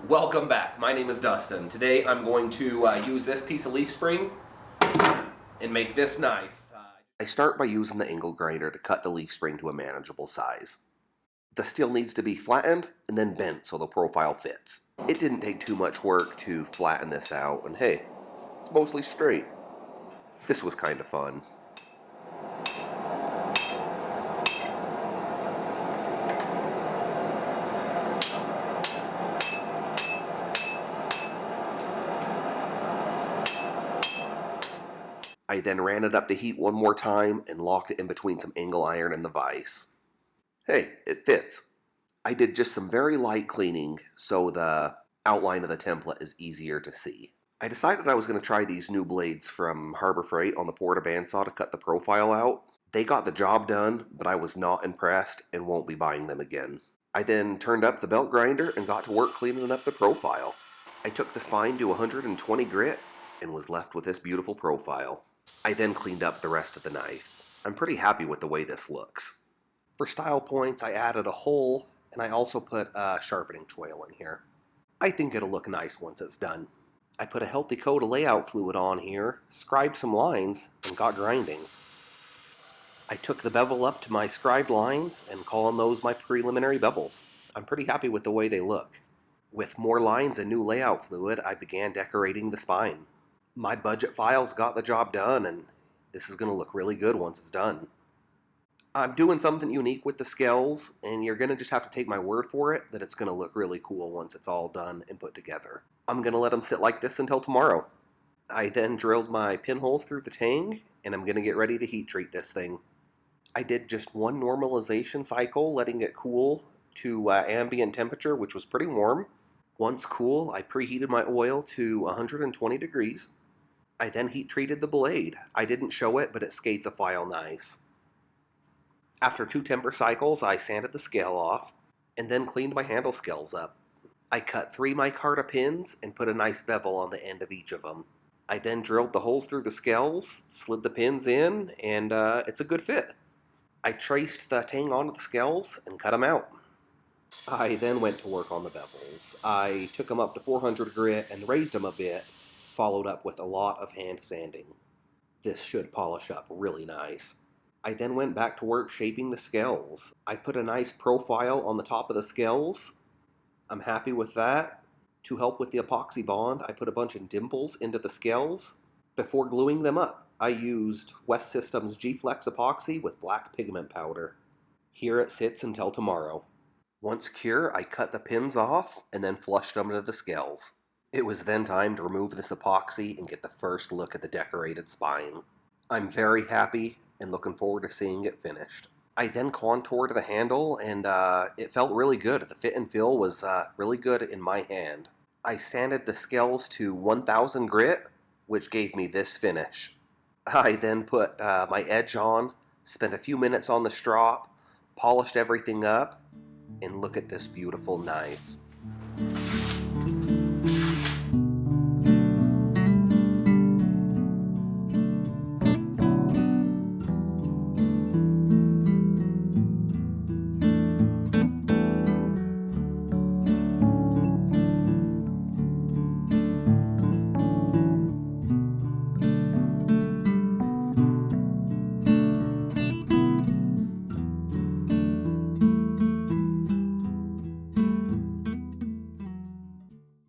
Welcome back. My name is Dustin. Today I'm going to use this piece of leaf spring and make this knife. I start by using the angle grinder to cut the leaf spring to a manageable size. The steel needs to be flattened and then bent so the profile fits. It didn't take too much work to flatten this out, and hey, it's mostly straight. This was kind of fun. I then ran it up to heat one more time and locked it in between some angle iron and the vise. Hey, it fits. I did just some very light cleaning so the outline of the template is easier to see. I decided I was going to try these new blades from Harbor Freight on the Porta bandsaw to cut the profile out. They got the job done, but I was not impressed and won't be buying them again. I then turned up the belt grinder and got to work cleaning up the profile. I took the spine to 120 grit and was left with this beautiful profile. I then cleaned up the rest of the knife. I'm pretty happy with the way this looks. For style points, I added a hole, and I also put a sharpening choil in here. I think it'll look nice once it's done. I put a healthy coat of layout fluid on here, scribed some lines, and got grinding. I took the bevel up to my scribed lines and calling those my preliminary bevels. I'm pretty happy with the way they look. With more lines and new layout fluid, I began decorating the spine. My budget files got the job done, and this is going to look really good once it's done. I'm doing something unique with the scales, and you're going to just have to take my word for it that it's going to look really cool once it's all done and put together. I'm going to let them sit like this until tomorrow. I then drilled my pinholes through the tang, and I'm going to get ready to heat treat this thing. I did just one normalization cycle, letting it cool to ambient temperature, which was pretty warm. Once cool, I preheated my oil to 120 degrees. I then heat treated the blade. I didn't show it, but it skates a file nice. After 2 temper cycles, I sanded the scale off, and then cleaned my handle scales up. I cut 3 micarta pins and put a nice bevel on the end of each of them. I then drilled the holes through the scales, slid the pins in, and it's a good fit. I traced the tang onto the scales and cut them out. I then went to work on the bevels. I took them up to 400 grit and raised them a bit, followed up with a lot of hand sanding. This should polish up really nice. I then went back to work shaping the scales. I put a nice profile on the top of the scales. I'm happy with that. To help with the epoxy bond, I put a bunch of dimples into the scales. Before gluing them up, I used West Systems G-Flex epoxy with black pigment powder. Here it sits until tomorrow. Once cure, I cut the pins off and then flushed them into the scales. It was then time to remove this epoxy and get the first look at the decorated spine. I'm very happy and looking forward to seeing it finished. I then contoured the handle, and it felt really good. The fit and feel was really good in my hand. I sanded the scales to 1000 grit, which gave me this finish. I then put my edge on, spent a few minutes on the strop, polished everything up, and look at this beautiful knife.